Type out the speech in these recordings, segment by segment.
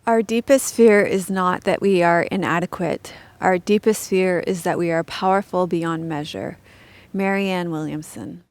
Our deepest fear is not that we are inadequate. Our deepest fear is that we are powerful beyond measure. Marianne Williamson.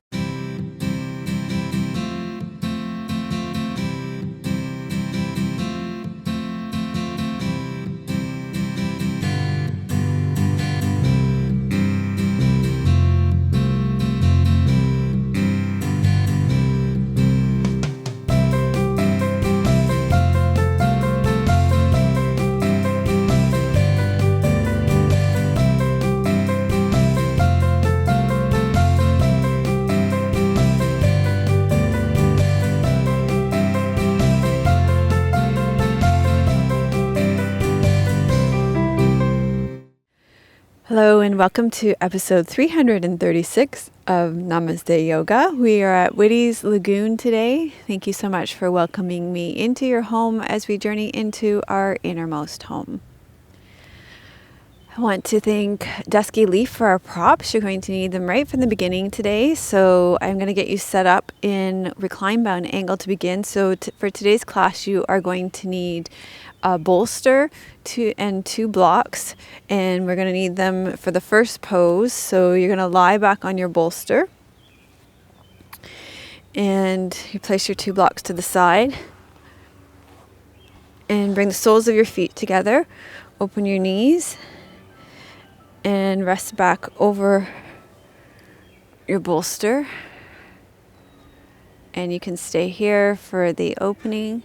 Hello and welcome to episode 336 of Namaste Yoga. We are at Whitty's Lagoon today. Thank you so much for welcoming me into your home as we journey into our innermost home. I want to thank Dusky Leaf for our props. You're going to need them right from the beginning today. So I'm going to get you set up in recline bound angle to begin. So for today's class, you are going to need a bolster and two blocks, and we're going to need them for the first pose. So you're going to lie back on your bolster and you place your two blocks to the side and bring the soles of your feet together. Open your knees and rest back over your bolster, and you can stay here for the opening.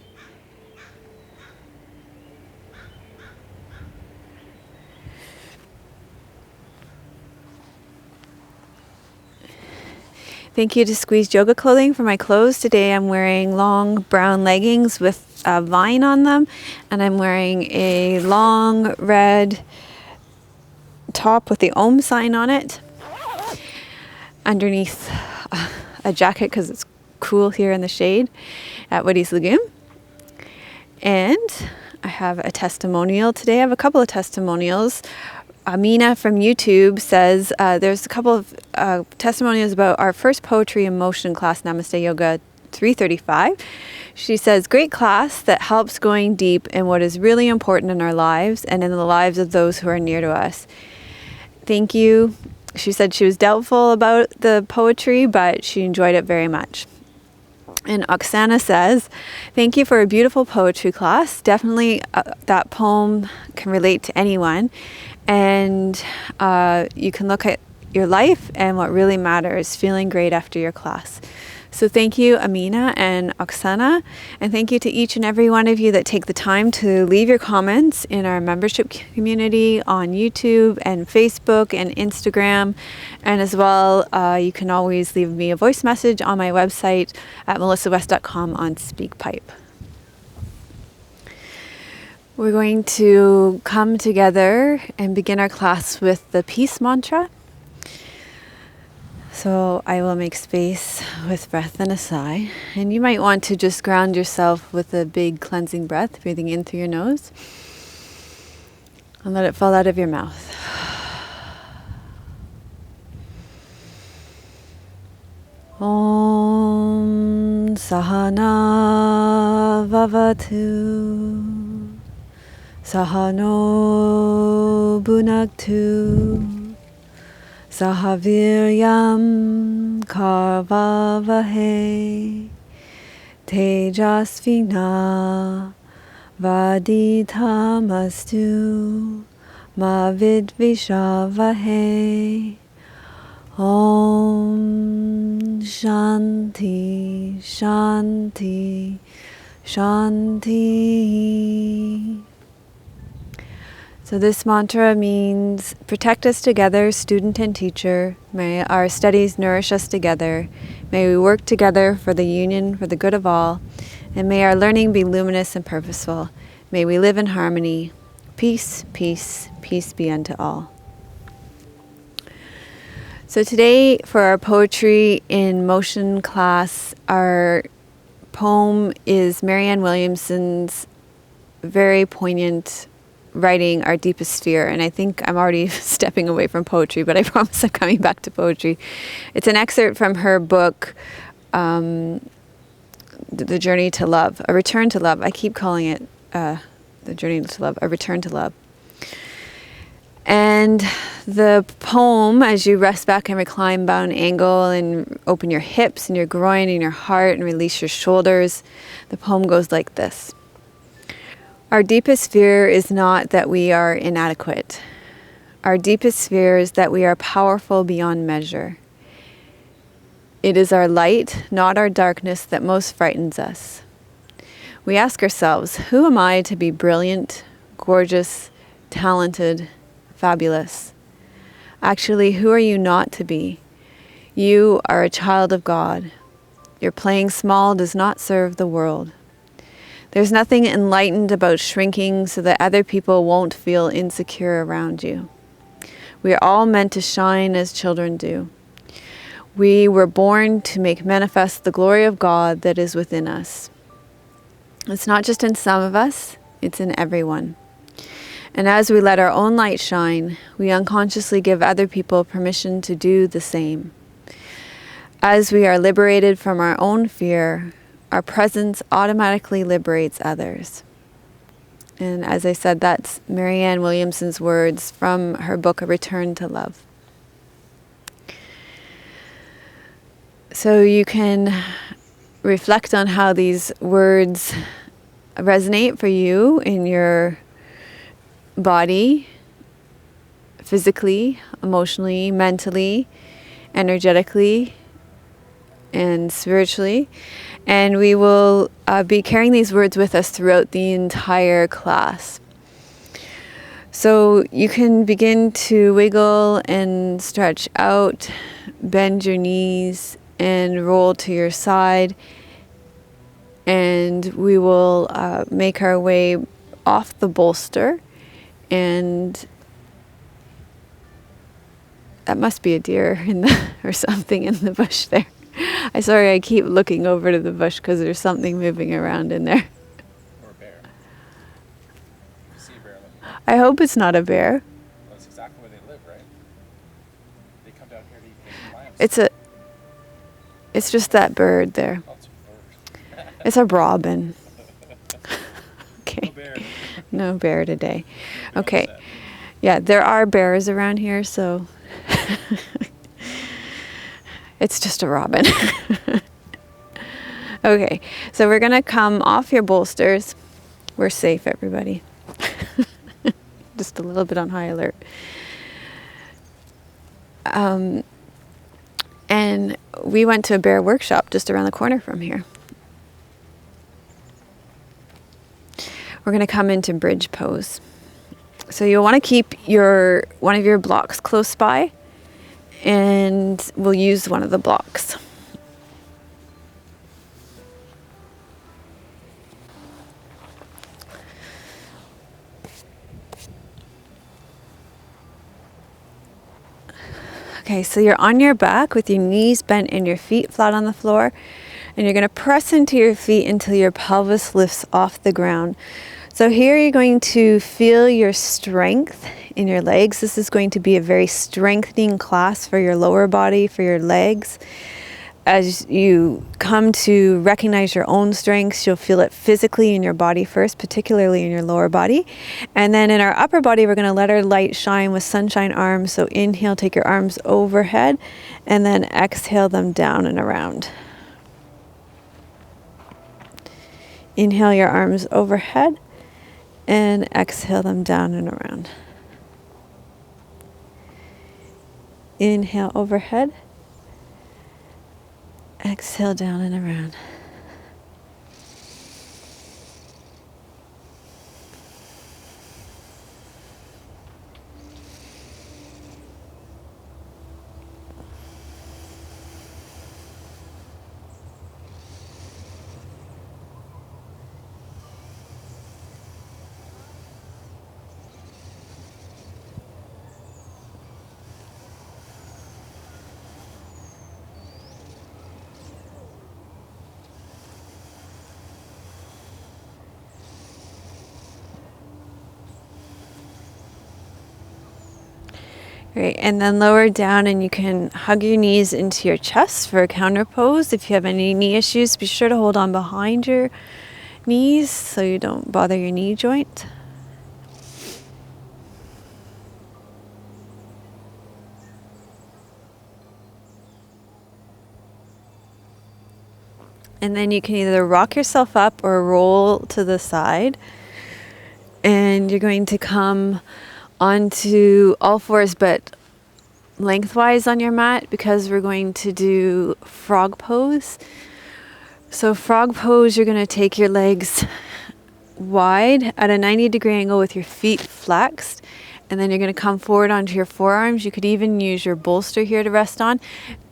Thank you to Squeezed Yoga Clothing for my clothes. Today I'm wearing long brown leggings with a vine on them, and I'm wearing a long red top with the Om sign on it underneath a jacket because it's cool here in the shade at Whitty's Lagoon. And I have a testimonial today. I have a couple of testimonials. Amina from YouTube says there's a couple of testimonials about our first poetry in motion class, Namaste Yoga 335. She says, great class that helps going deep in what is really important in our lives and in the lives of those who are near to us. Thank you. She said she was doubtful about the poetry, but she enjoyed it very much. And Oksana says, thank you for a beautiful poetry class. Definitely that poem can relate to anyone. And you can look at your life and what really matters, feeling great after your class. So thank you, Amina and Oksana. And thank you to each and every one of you that take the time to leave your comments in our membership community on YouTube and Facebook and Instagram. And as well, you can always leave me a voice message on my website at melissawest.com on SpeakPipe. We're going to come together and begin our class with the peace mantra. So I will make space with breath and a sigh. And you might want to just ground yourself with a big cleansing breath, breathing in through your nose. And let it fall out of your mouth. Om Sahana Vavatu Sahano Bhunaktu Sahaviryam Karvavahe Tejasvina Vaditamastu Ma Vidvishavahe. Om Shanti Shanti Shanti. So this mantra means, protect us together, student and teacher. May our studies nourish us together. May we work together for the union, for the good of all. And may our learning be luminous and purposeful. May we live in harmony. Peace, peace, peace be unto all. So today for our poetry in motion class, our poem is Marianne Williamson's very poignant writing, Our Deepest Fear. And I think I'm already stepping away from poetry, but I promise I'm coming back to poetry. It's an excerpt from her book, The Journey to Love, A Return to Love. I keep calling it The Journey to Love, A Return to Love. And the poem, as you rest back and recline bound angle and open your hips and your groin and your heart and release your shoulders, the poem goes like this. Our deepest fear is not that we are inadequate. Our deepest fear is that we are powerful beyond measure. It is our light, not our darkness, that most frightens us. We ask ourselves, who am I to be brilliant, gorgeous, talented, fabulous? Actually, who are you not to be? You are a child of God. Your playing small does not serve the world. There's nothing enlightened about shrinking so that other people won't feel insecure around you. We are all meant to shine as children do. We were born to make manifest the glory of God that is within us. It's not just in some of us, it's in everyone. And as we let our own light shine, we unconsciously give other people permission to do the same. As we are liberated from our own fear, our presence automatically liberates others. And as I said, that's Marianne Williamson's words from her book, A Return to Love. So you can reflect on how these words resonate for you in your body, physically, emotionally, mentally, energetically, and spiritually. And we will be carrying these words with us throughout the entire class. So you can begin to wiggle and stretch out, bend your knees, and roll to your side. And we will make our way off the bolster. And that must be a deer or something in the bush there. I keep looking over to the bush because there's something moving around in there. Or a bear. You see a bear looking. I hope it's not a bear. Well, that's exactly where they live, right? They come down here to eat big clams. It's just that bird there. Oh, it's a bird. It's a robin. Okay. No bear. No bear today. Okay. Yeah, there are bears around here, so it's just a robin. Okay, so we're going to come off your bolsters. We're safe, everybody. Just a little bit on high alert. And we went to a bear workshop just around the corner from here. We're going to come into bridge pose. So you'll want to keep one of your blocks close by, and we'll use one of the blocks. Okay, so you're on your back with your knees bent and your feet flat on the floor, and you're going to press into your feet until your pelvis lifts off the ground. So here you're going to feel your strength in your legs. This is going to be a very strengthening class for your lower body, for your legs. As you come to recognize your own strengths, you'll feel it physically in your body first, particularly in your lower body. And then in our upper body, we're going to let our light shine with sunshine arms. So inhale, take your arms overhead, and then exhale them down and around. Inhale your arms overhead, and exhale them down and around. Inhale overhead. Exhale down and around. Great, and then lower down, and you can hug your knees into your chest for a counter pose. If you have any knee issues, be sure to hold on behind your knees so you don't bother your knee joint. And then you can either rock yourself up or roll to the side. And you're going to come onto all fours, but lengthwise on your mat, because we're going to do frog pose. So frog pose, you're going to take your legs wide at a 90-degree angle with your feet flexed. And then you're going to come forward onto your forearms. You could even use your bolster here to rest on.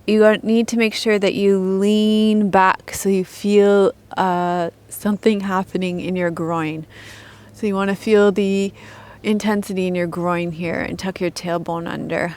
You need to make sure that you lean back so you feel something happening in your groin. So you want to feel the intensity in your groin here and tuck your tailbone under.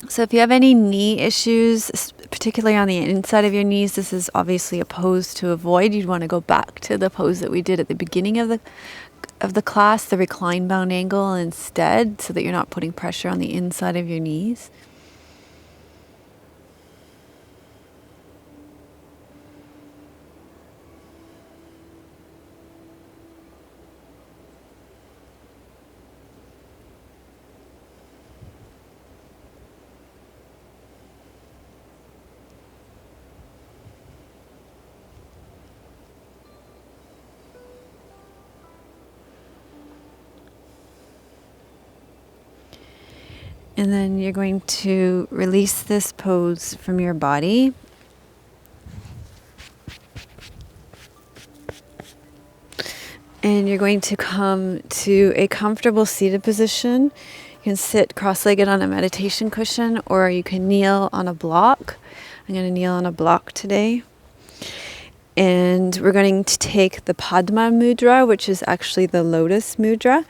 So if you have any knee issues, particularly on the inside of your knees, this is obviously a pose to avoid. You'd want to go back to the pose that we did at the beginning of the class, the recline bound angle instead, so that you're not putting pressure on the inside of your knees. And then you're going to release this pose from your body. And you're going to come to a comfortable seated position. You can sit cross-legged on a meditation cushion, or you can kneel on a block. I'm going to kneel on a block today. And we're going to take the Padma mudra, which is actually the lotus mudra.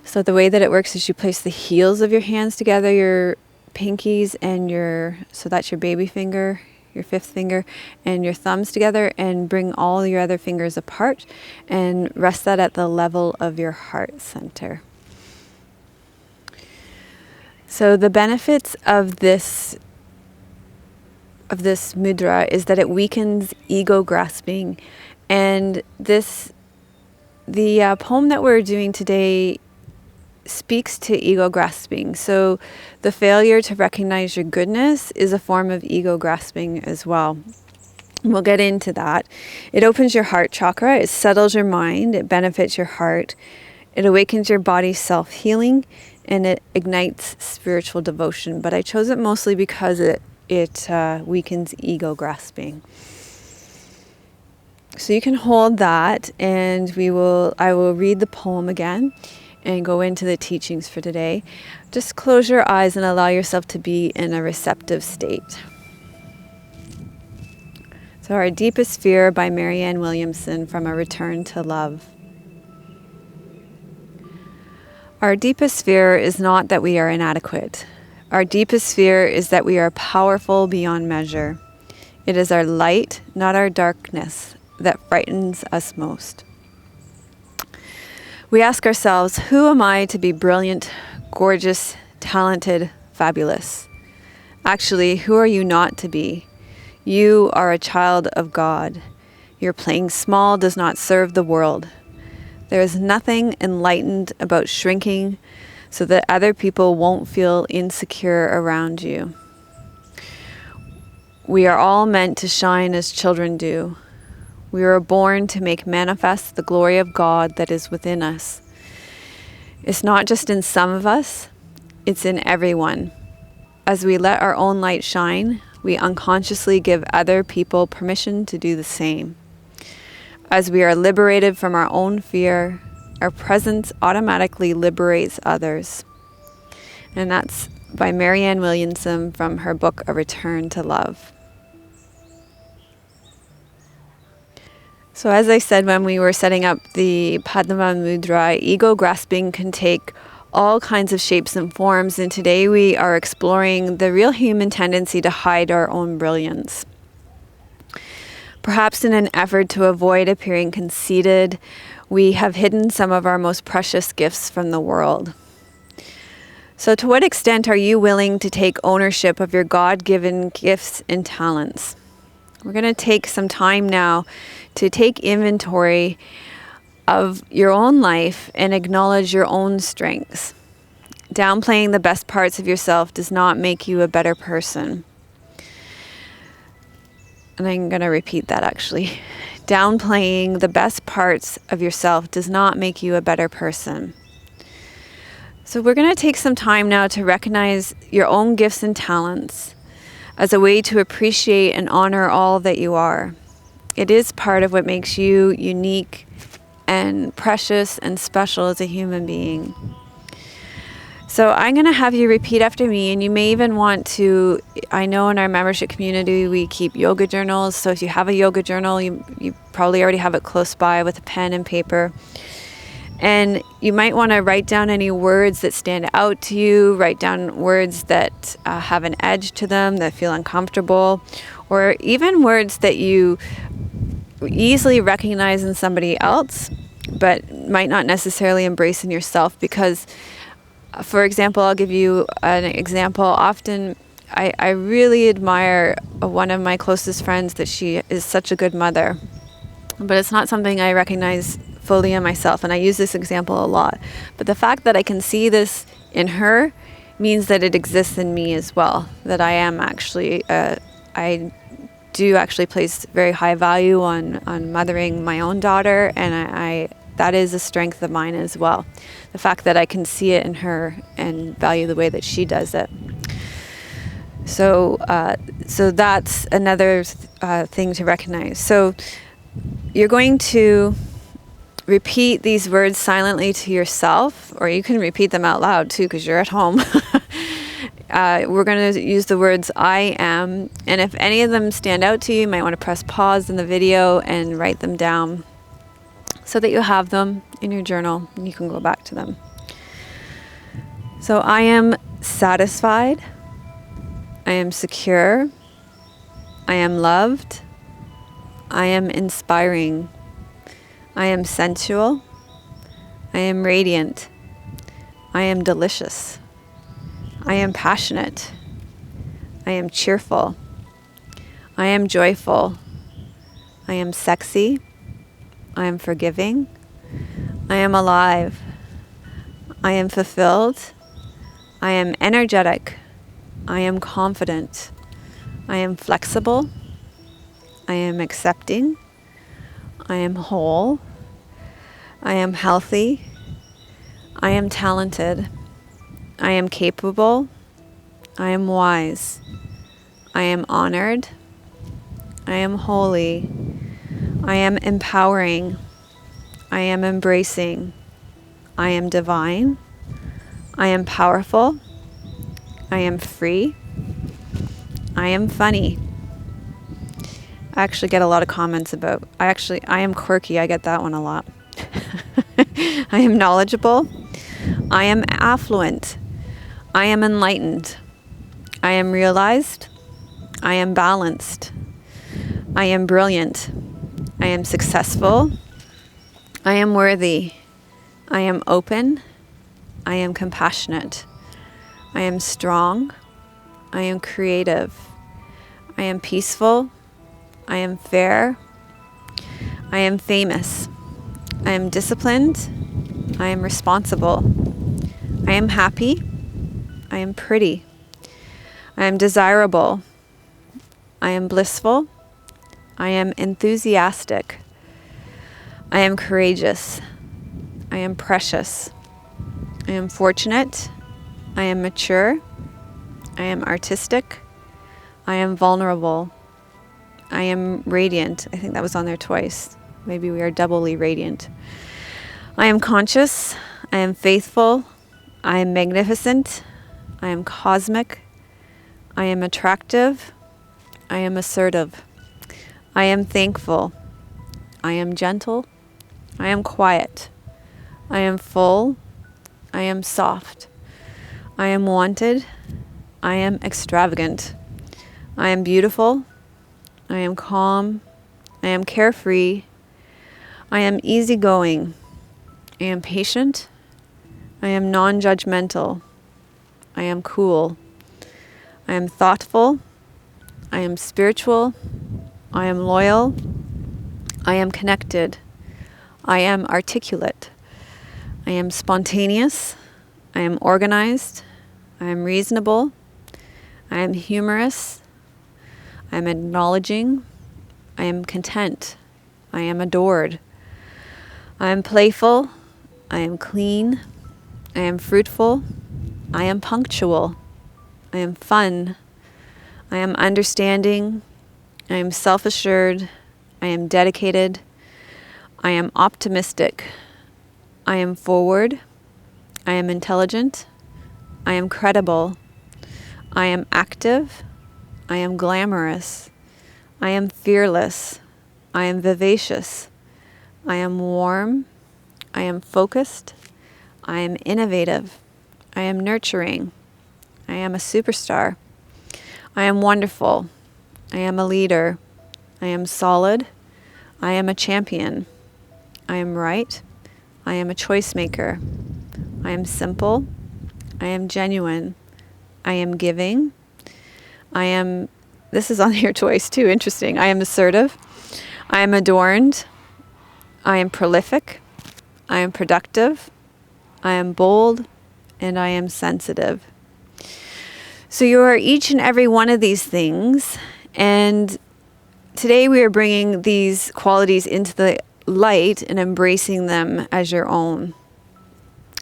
So the way that it works is you place the heels of your hands together, your pinkies and so that's your baby finger, your fifth finger, and your thumbs together, and bring all your other fingers apart and rest that at the level of your heart center. So the benefits of this mudra is that it weakens ego grasping. And the poem that we're doing today speaks to ego grasping. So the failure to recognize your goodness is a form of ego grasping as well. We'll get into that. It opens your heart chakra, it settles your mind, it benefits your heart, it awakens your body's self-healing, and it ignites spiritual devotion. But I chose it mostly because it weakens ego grasping. So you can hold that, and I will read the poem again and go into the teachings for today. Just close your eyes and allow yourself to be in a receptive state. So Our Deepest Fear by Marianne Williamson, from A Return to Love. Our deepest fear is not that we are inadequate. Our deepest fear is that we are powerful beyond measure. It is our light, not our darkness, that frightens us most. We ask ourselves, who am I to be brilliant, gorgeous, talented, fabulous? Actually, who are you not to be? You are a child of God. Your playing small does not serve the world. There is nothing enlightened about shrinking so that other people won't feel insecure around you. We are all meant to shine as children do. We were born to make manifest the glory of God that is within us. It's not just in some of us, it's in everyone. As we let our own light shine, we unconsciously give other people permission to do the same. As we are liberated from our own fear, our presence automatically liberates others. And that's by Marianne Williamson from her book, A Return to Love. So as I said when we were setting up the Padma mudra, ego grasping can take all kinds of shapes and forms, and today we are exploring the real human tendency to hide our own brilliance. Perhaps in an effort to avoid appearing conceited, we have hidden some of our most precious gifts from the world. So to what extent are you willing to take ownership of your God-given gifts and talents? We're going to take some time now to take inventory of your own life and acknowledge your own strengths. Downplaying the best parts of yourself does not make you a better person. And I'm going to repeat that actually. Downplaying the best parts of yourself does not make you a better person. So we're going to take some time now to recognize your own gifts and talents as a way to appreciate and honor all that you are. It is part of what makes you unique and precious and special as a human being. So I'm going to have you repeat after me, and you may even want to, I know in our membership community we keep yoga journals, so if you have a yoga journal, you probably already have it close by with a pen and paper. And you might want to write down any words that stand out to you, write down words that have an edge to them, that feel uncomfortable, or even words that you easily recognize in somebody else, but might not necessarily embrace in yourself. Because, for example, I'll give you an example. Often I really admire one of my closest friends, that she is such a good mother, but it's not something I recognize fully in myself, and I use this example a lot. But the fact that I can see this in her means that it exists in me as well, that I am actually, I do actually place very high value on mothering my own daughter, and I that is a strength of mine as well. The fact that I can see it in her and value the way that she does it. So that's another thing to recognize. So you're going to repeat these words silently to yourself, or you can repeat them out loud too, because you're at home. We're going to use the words I am, and if any of them stand out to you, you might want to press pause in the video and write them down so that you have them in your journal and you can go back to them. So I am satisfied, I am secure, I am loved, I am inspiring, I am sensual, I am radiant, I am delicious, I am passionate, I am cheerful, I am joyful, I am sexy, I am forgiving, I am alive, I am fulfilled, I am energetic, I am confident, I am flexible, I am accepting, I am whole, I am healthy, I am talented, I am capable, I am wise, I am honored, I am holy, I am empowering, I am embracing, I am divine, I am powerful, I am free, I am funny. I actually get a lot of comments about, I am quirky, I get that one a lot. I am knowledgeable, I am affluent, I am enlightened, I am realized, I am balanced, I am brilliant, I am successful, I am worthy, I am open, I am compassionate, I am strong, I am creative, I am peaceful, I am fair, I am famous, I am disciplined, I am responsible, I am happy, I am pretty, I am desirable, I am blissful, I am enthusiastic, I am courageous, I am precious, I am fortunate, I am mature, I am artistic, I am vulnerable, I am radiant. I think that was on there twice. Maybe we are doubly radiant. I am conscious, I am faithful, I am magnificent, I am cosmic, I am attractive, I am assertive, I am thankful, I am gentle, I am quiet, I am full, I am soft, I am wanted, I am extravagant, I am beautiful, I am calm, I am carefree, I am easygoing, I am patient, I am non-judgmental, I am cool, I am thoughtful, I am spiritual, I am loyal, I am connected, I am articulate, I am spontaneous, I am organized. I am reasonable. I am humorous. I am acknowledging. I am content. I am adored. I am playful. I am clean. I am fruitful. I am punctual. I am fun. I am understanding. I am self-assured. I am dedicated. I am optimistic. I am forward. I am intelligent. I am credible. I am active. I am glamorous. I am fearless. I am vivacious. I am warm. I am focused. I am innovative. I am nurturing. I am a superstar. I am wonderful. I am a leader. I am solid. I am a champion. I am right. I am a choice maker. I am simple. I am genuine. I am giving. This is on your choice too, interesting. I am assertive. I am adorned. I am prolific. I am productive. I am bold. And I am sensitive. So you are each and every one of these things. And today we are bringing these qualities into the light and embracing them as your own.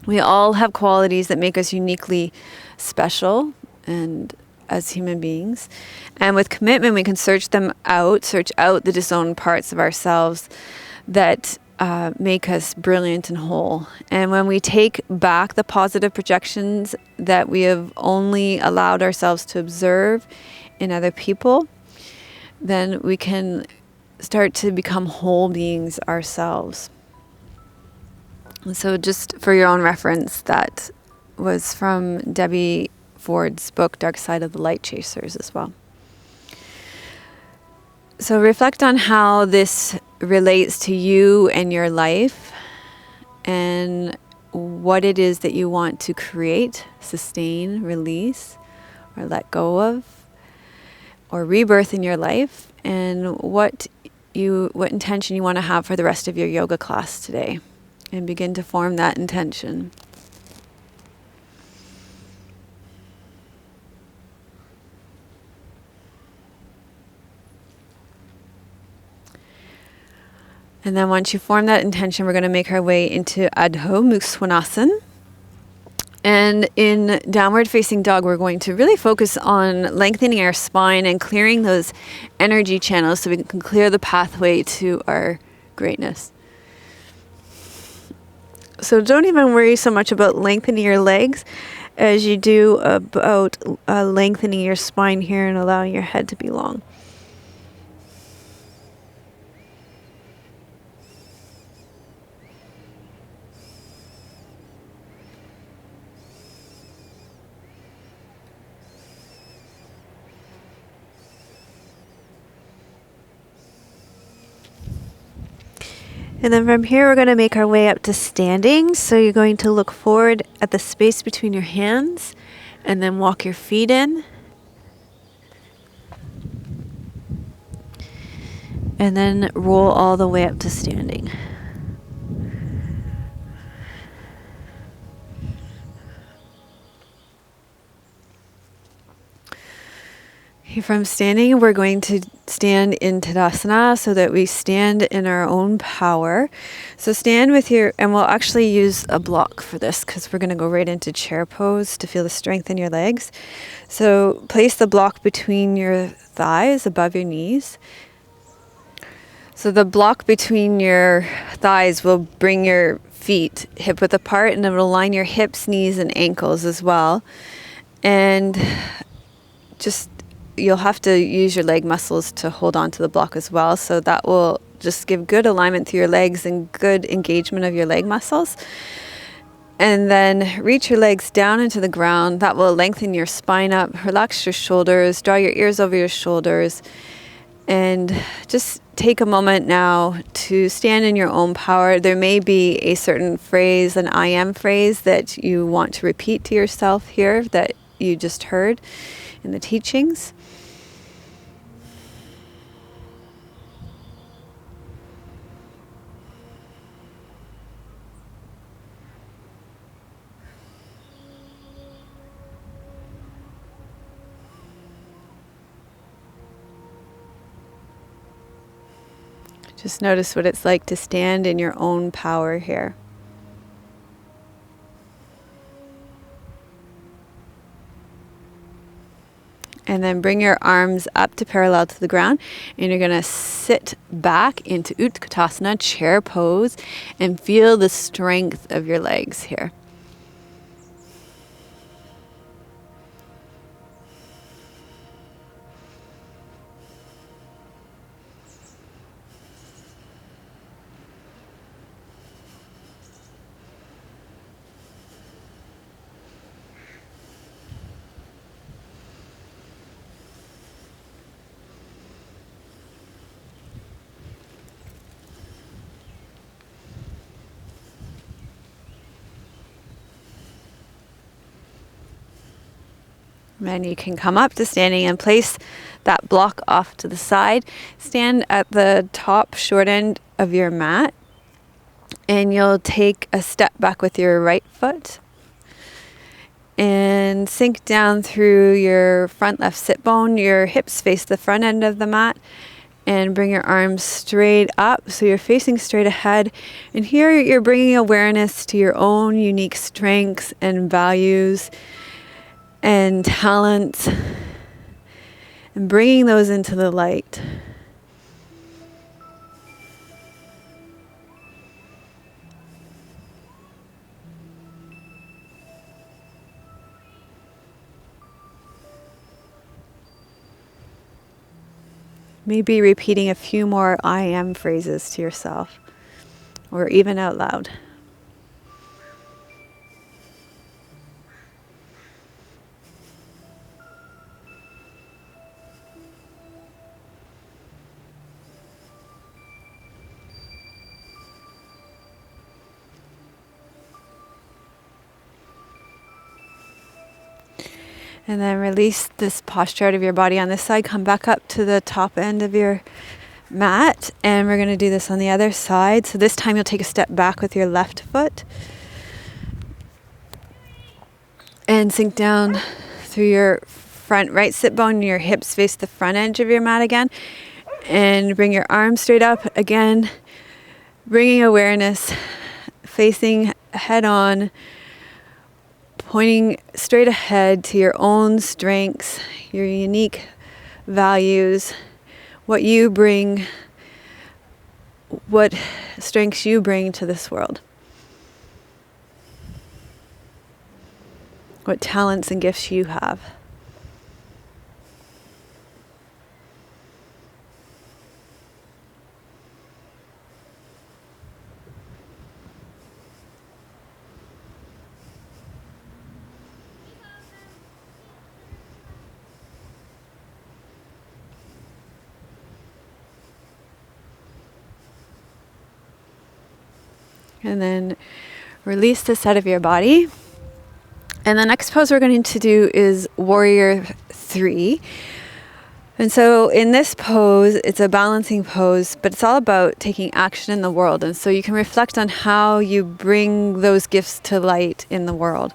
We all have qualities that make us uniquely special and as human beings. And with commitment, we can search out the disowned parts of ourselves that make us brilliant and whole. And when we take back the positive projections that we have only allowed ourselves to observe in other people, then we can start to become whole beings ourselves. And so just for your own reference, that was from Debbie Ford's book, Dark Side of the Light Chasers as well. So reflect on how this relates to you and your life and what it is that you want to create, sustain, release, or let go of, or rebirth in your life, and what intention you want to have for the rest of your yoga class today, and begin to form that intention. And then once you form that intention, we're going to make our way into Adho Mukha Svanasana. And in downward facing dog, we're going to really focus on lengthening our spine and clearing those energy channels so we can clear the pathway to our greatness. So don't even worry so much about lengthening your legs as you do about lengthening your spine here and allowing your head to be long. And then from here, we're going to make our way up to standing. So you're going to look forward at the space between your hands and then walk your feet in. And then roll all the way up to standing. From standing, we're going to stand in Tadasana so that we stand in our own power. So stand with and we'll actually use a block for this because we're going to go right into chair pose to feel the strength in your legs. So place the block between your thighs, above your knees. So the block between your thighs will bring your feet hip width apart, and it will align your hips, knees, and ankles as well. And you'll have to use your leg muscles to hold on to the block as well. So that will just give good alignment to your legs and good engagement of your leg muscles. And then reach your legs down into the ground. That will lengthen your spine up, relax your shoulders, draw your ears over your shoulders. And just take a moment now to stand in your own power. There may be a certain phrase, an I am phrase that you want to repeat to yourself here that you just heard in the teachings. Just notice what it's like to stand in your own power here. And then bring your arms up to parallel to the ground, and you're going to sit back into Utkatasana, chair pose, and feel the strength of your legs here. Then you can come up to standing and place that block off to the side. Stand at the top short end of your mat, and you'll take a step back with your right foot and sink down through your front left sit bone. Your hips face the front end of the mat, and bring your arms straight up so you're facing straight ahead. And here you're bringing awareness to your own unique strengths and values and talents, and bringing those into the light. Maybe repeating a few more I am phrases to yourself, or even out loud. And then release this posture out of your body on this side. Come back up to the top end of your mat. And we're going to do this on the other side. So this time you'll take a step back with your left foot. And sink down through your front right sit bone. Your hips face the front edge of your mat again. And bring your arms straight up again. Bringing awareness, facing head on, pointing straight ahead to your own strengths, your unique values, what you bring, what strengths you bring to this world, what talents and gifts you have. And then release this out of your body. And the next pose we're going to do is Warrior 3. And so in this pose, it's a balancing pose, but it's all about taking action in the world. And so you can reflect on how you bring those gifts to light in the world.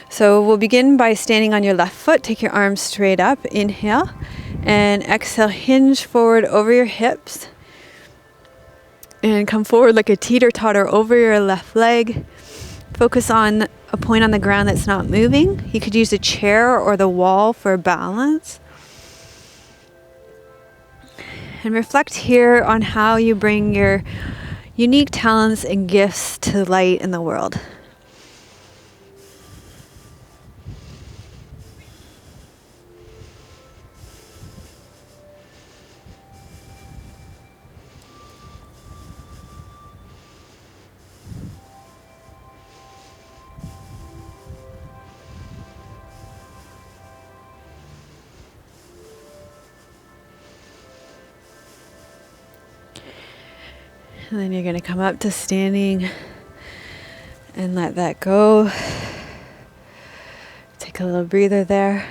So we'll begin by standing on your left foot. Take your arms straight up. Inhale. And exhale, hinge forward over your hips. And come forward like a teeter-totter over your left leg. Focus on a point on the ground that's not moving. You could use a chair or the wall for balance. And reflect here on how you bring your unique talents and gifts to light in the world. And then you're going to come up to standing and let that go. Take a little breather there.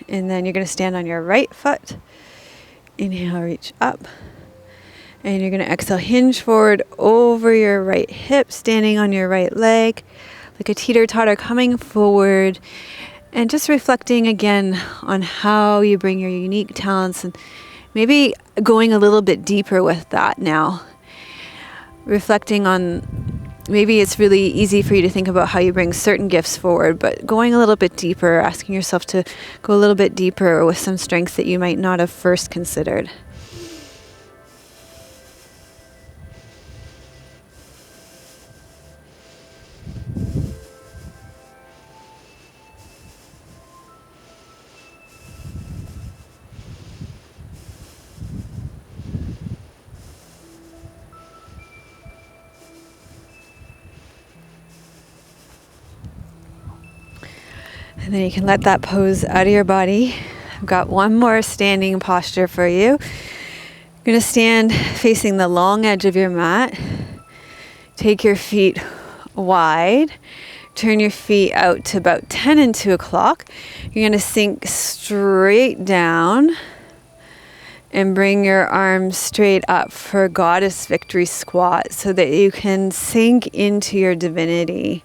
And then you're going to stand on your right foot. Inhale, reach up. And you're going to exhale, hinge forward over your right hip, standing on your right leg, like a teeter-totter coming forward. And just reflecting again on how you bring your unique talents and maybe going a little bit deeper with that now. Reflecting on, maybe it's really easy for you to think about how you bring certain gifts forward, but going a little bit deeper, asking yourself to go a little bit deeper with some strengths that you might not have first considered. And then you can let that pose out of your body. I've got one more standing posture for you. You're going to stand facing the long edge of your mat. Take your feet wide. Turn your feet out to about 10 and 2 o'clock. You're going to sink straight down and bring your arms straight up for Goddess Victory Squat so that you can sink into your divinity.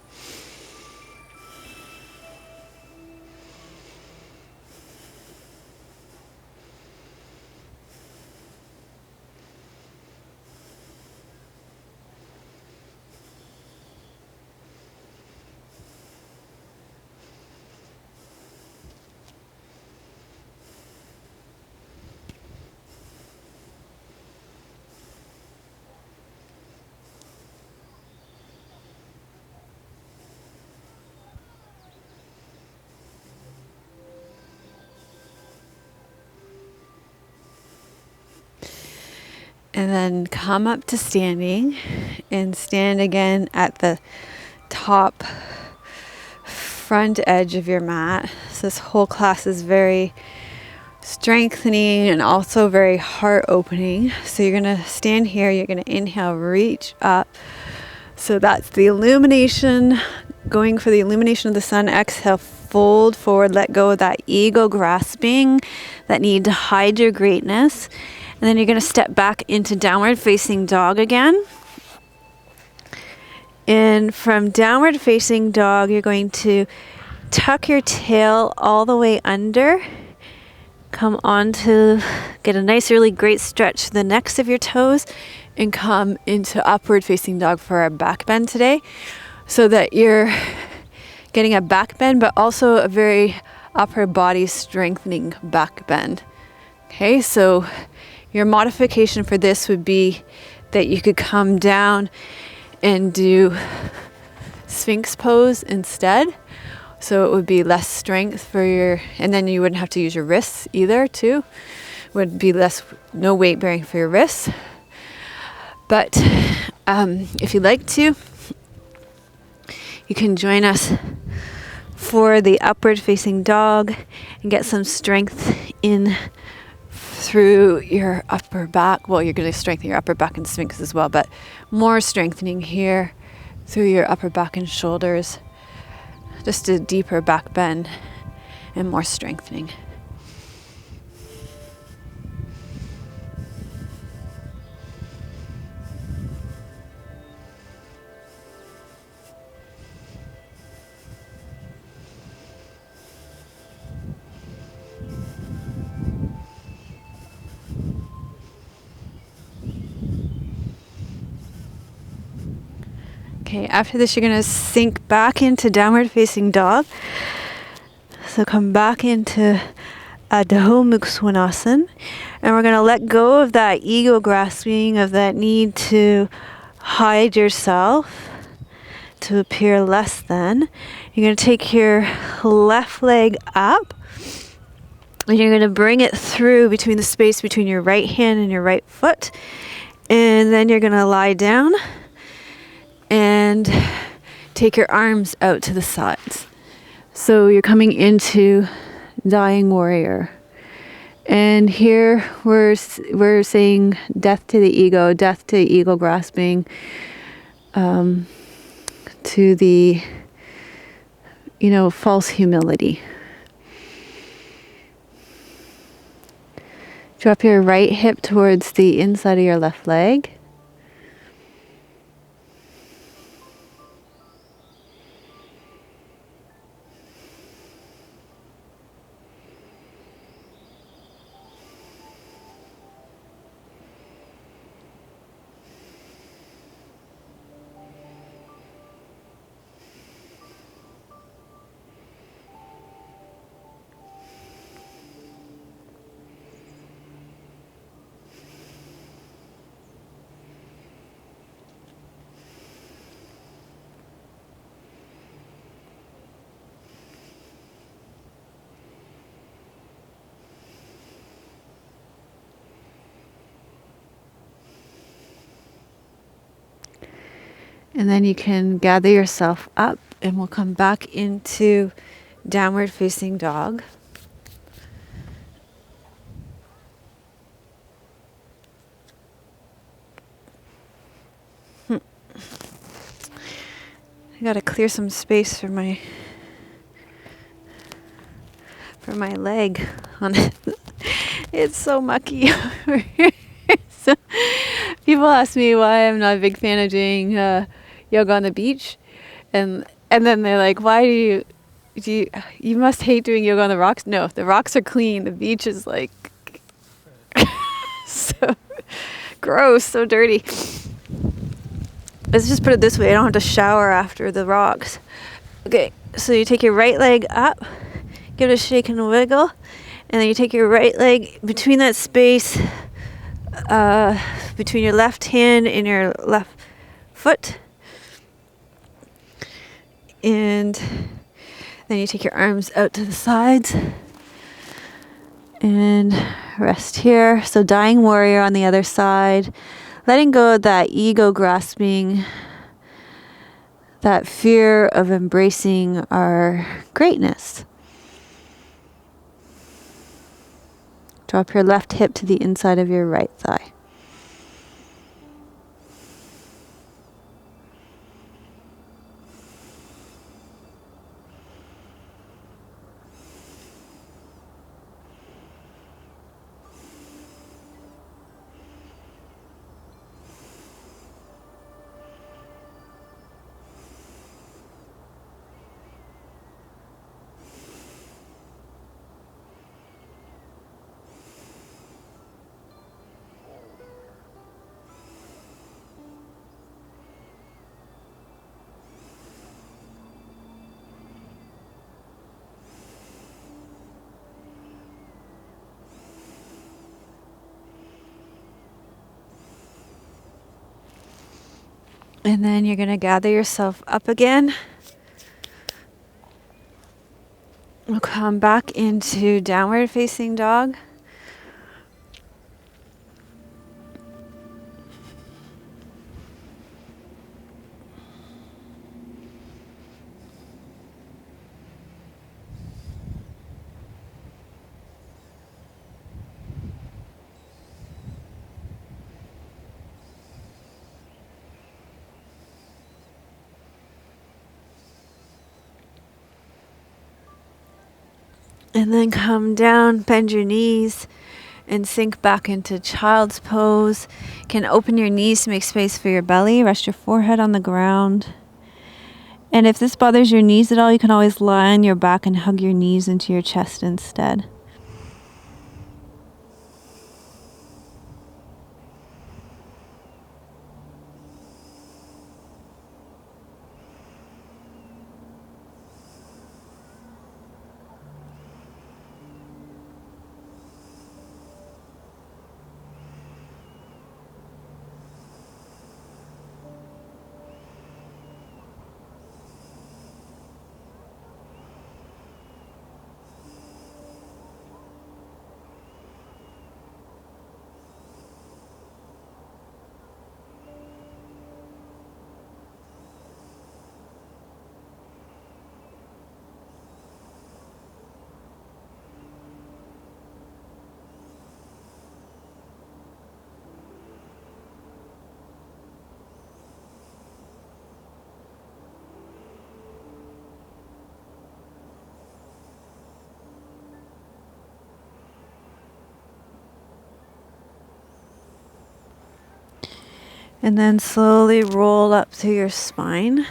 And then come up to standing and stand again at the top front edge of your mat. So this whole class is very strengthening and also very heart opening. So you're going to stand here, you're going to inhale, reach up. So that's the illumination, going for the illumination of the sun. Exhale, fold forward, let go of that ego grasping, that need to hide your greatness. And then you're going to step back into downward facing dog again. And from downward facing dog, you're going to tuck your tail all the way under. Come on to get a nice, really great stretch to the necks of your toes and come into upward facing dog for our back bend today. So that you're getting a back bend, but also a very upper body strengthening back bend. Okay, so your modification for this would be that you could come down and do Sphinx pose instead. So it would be less strength for your, and then you wouldn't have to use your wrists either too. Would be no weight bearing for your wrists. But if you'd like to, you can join us for the upward facing dog and get some strength in through your upper back. Well, you're going to strengthen your upper back and Sphinx as well, but more strengthening here through your upper back and shoulders. Just a deeper back bend and more strengthening. Okay, after this you're going to sink back into downward facing dog. So come back into Adho Mukha Svanasana. And we're going to let go of that ego grasping, of that need to hide yourself, to appear less than. You're going to take your left leg up. And you're going to bring it through between the space between your right hand and your right foot. And then you're going to lie down. And take your arms out to the sides. So you're coming into Dying Warrior. And here we're saying death to the ego grasping, to the, false humility. Drop your right hip towards the inside of your left leg. And then you can gather yourself up and we'll come back into downward facing dog. I gotta clear some space for my leg on it. It's so mucky over here. So people ask me why I'm not a big fan of doing yoga on the beach, and then they're like, "Why do you must hate doing yoga on the rocks?" No, the rocks are clean. The beach is like so gross, so dirty. Let's just put it this way: I don't have to shower after the rocks. Okay, so you take your right leg up, give it a shake and a wiggle, and then you take your right leg between that space. Between your left hand and your left foot, and then you take your arms out to the sides and rest here. So dying warrior on the other side, letting go of that ego grasping, that fear of embracing our greatness. Drop your left hip to the inside of your right thigh. And then you're going to gather yourself up again. We'll come back into downward facing dog. And then come down, bend your knees, and sink back into child's pose. You can open your knees to make space for your belly. Rest your forehead on the ground. And if this bothers your knees at all, you can always lie on your back and hug your knees into your chest instead. And then slowly roll up through your spine.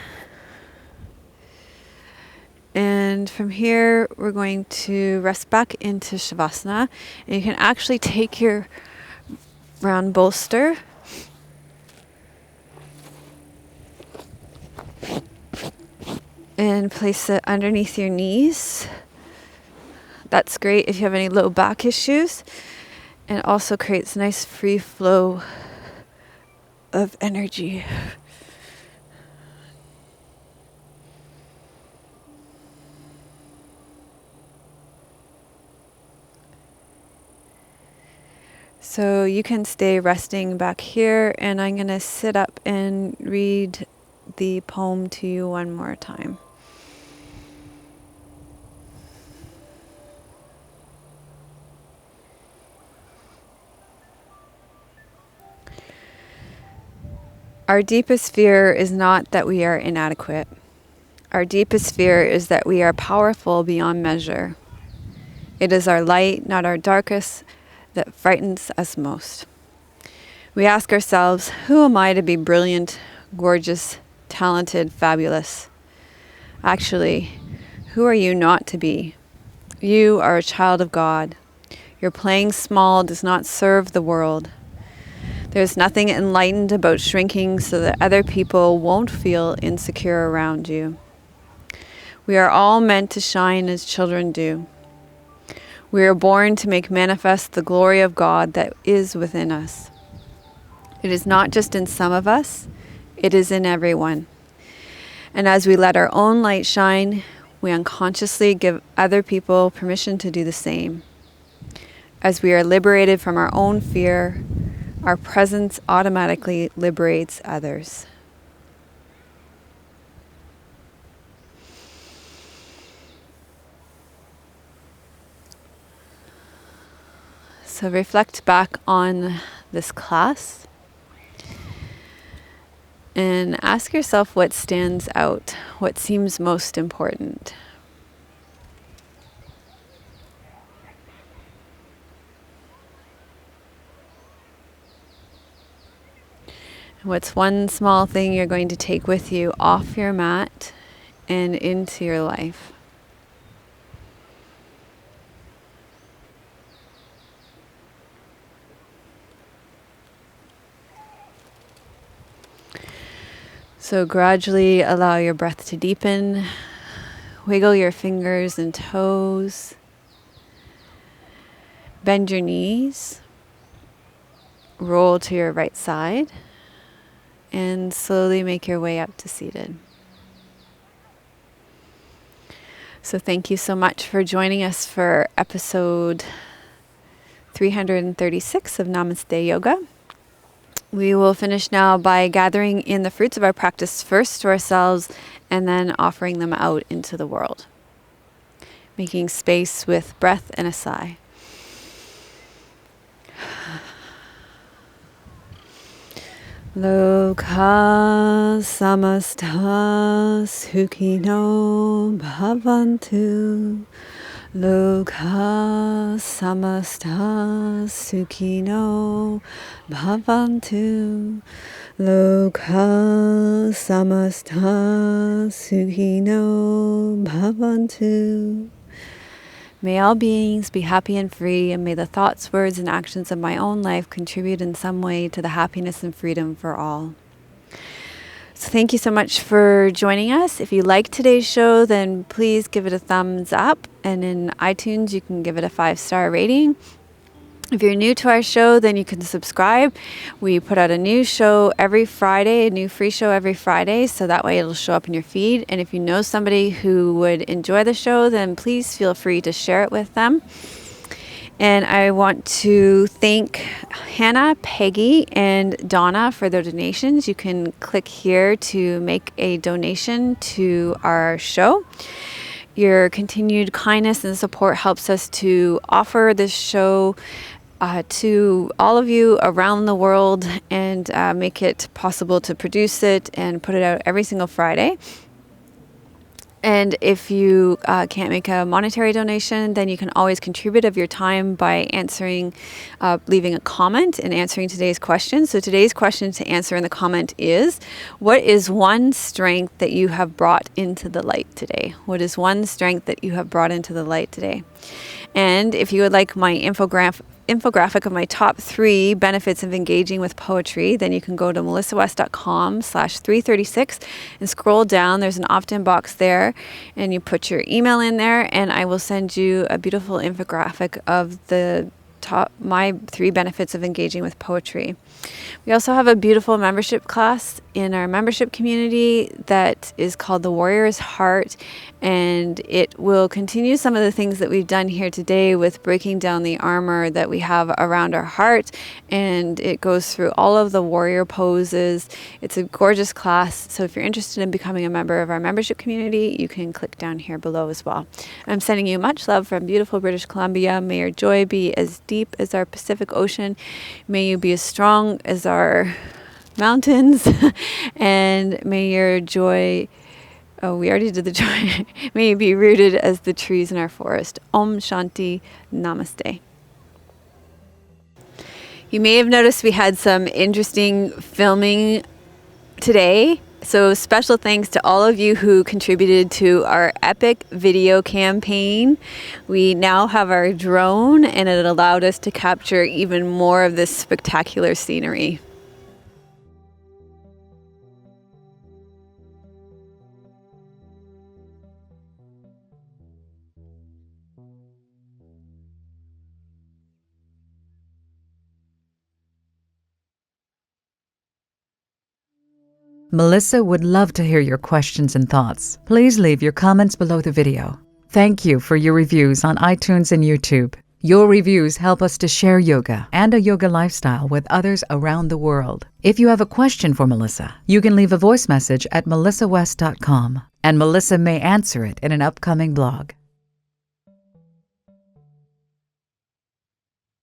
And from here, we're going to rest back into Shavasana. And you can actually take your round bolster and place it underneath your knees. That's great if you have any low back issues. And it also creates a nice free flow of energy. So you can stay resting back here, and I'm going to sit up and read the poem to you one more time. Our deepest fear is not that we are inadequate. Our deepest fear is that we are powerful beyond measure. It is our light, not our darkest, that frightens us most. We ask ourselves, who am I to be brilliant, gorgeous, talented, fabulous? Actually, who are you not to be? You are a child of God. Your playing small does not serve the world. There's nothing enlightened about shrinking so that other people won't feel insecure around you. We are all meant to shine as children do. We are born to make manifest the glory of God that is within us. It is not just in some of us, it is in everyone. And as we let our own light shine, we unconsciously give other people permission to do the same. As we are liberated from our own fear, our presence automatically liberates others. So reflect back on this class and ask yourself what stands out, what seems most important. What's one small thing you're going to take with you off your mat and into your life? So gradually allow your breath to deepen. Wiggle your fingers and toes. Bend your knees. Roll to your right side. And slowly make your way up to seated. So thank you so much for joining us for episode 336 of Namaste Yoga. We will finish now by gathering in the fruits of our practice first to ourselves and then offering them out into the world. Making space with breath and a sigh. Loka samasta sukhino bhavantu. Loka samasta sukhino bhavantu. Loka samasta sukhino bhavantu. May all beings be happy and free, and may the thoughts, words, and actions of my own life contribute in some way to the happiness and freedom for all. So thank you so much for joining us. If you liked today's show, then please give it a thumbs up. And in iTunes, you can give it a 5-star rating. If you're new to our show, then you can subscribe. We put out a new show every Friday, a new free show every Friday, so that way it'll show up in your feed. And if you know somebody who would enjoy the show, then please feel free to share it with them. And I want to thank Hannah, Peggy, and Donna for their donations. You can click here to make a donation to our show. Your continued kindness and support helps us to offer this show to all of you around the world and make it possible to produce it and put it out every single Friday. And if you can't make a monetary donation, then you can always contribute of your time by leaving a comment and answering today's question. So today's question to answer in the comment is, what is one strength that you have brought into the light today? What is one strength that you have brought into the light today? And if you would like my infographic of my top 3 benefits of engaging with poetry, then you can go to melissawest.com/336 and scroll down. There's an opt-in box there, and you put your email in there, and I will send you a beautiful infographic of my 3 benefits of engaging with poetry. We also have a beautiful membership class in our membership community that is called the Warrior's Heart, and it will continue some of the things that we've done here today with breaking down the armor that we have around our heart, and it goes through all of the warrior poses. It's a gorgeous class, so if you're interested in becoming a member of our membership community, you can click down here below as well. I'm sending you much love from beautiful British Columbia. May your joy be as deep as our Pacific Ocean. May you be as strong as our mountains, and may your joy, oh, we already did the joy, may you be rooted as the trees in our forest. Om Shanti, Namaste. You may have noticed we had some interesting filming today, so special thanks to all of you who contributed to our epic video campaign. We now have our drone, and it allowed us to capture even more of this spectacular scenery. Melissa would love to hear your questions and thoughts. Please leave your comments below the video. Thank you for your reviews on iTunes and YouTube. Your reviews help us to share yoga and a yoga lifestyle with others around the world. If you have a question for Melissa, you can leave a voice message at melissawest.com, and Melissa may answer it in an upcoming blog.